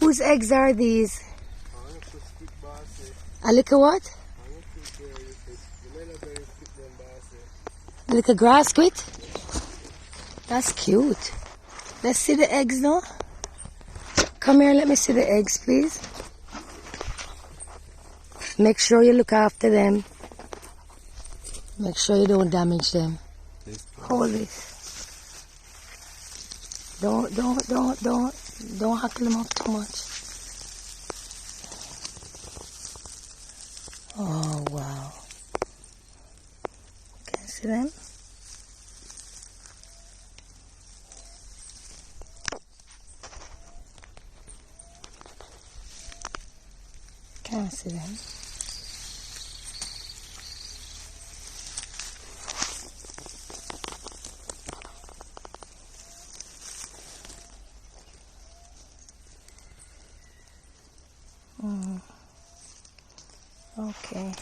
Whose eggs are these? A little what? A little grass quit? That's cute. Let's see the eggs now. Come here, let me see the eggs, please. Make sure you look after them. Make sure you don't damage them. Hold this. Don't hackle them up too much. Oh, wow. Can you see them? Can't see them. Okay.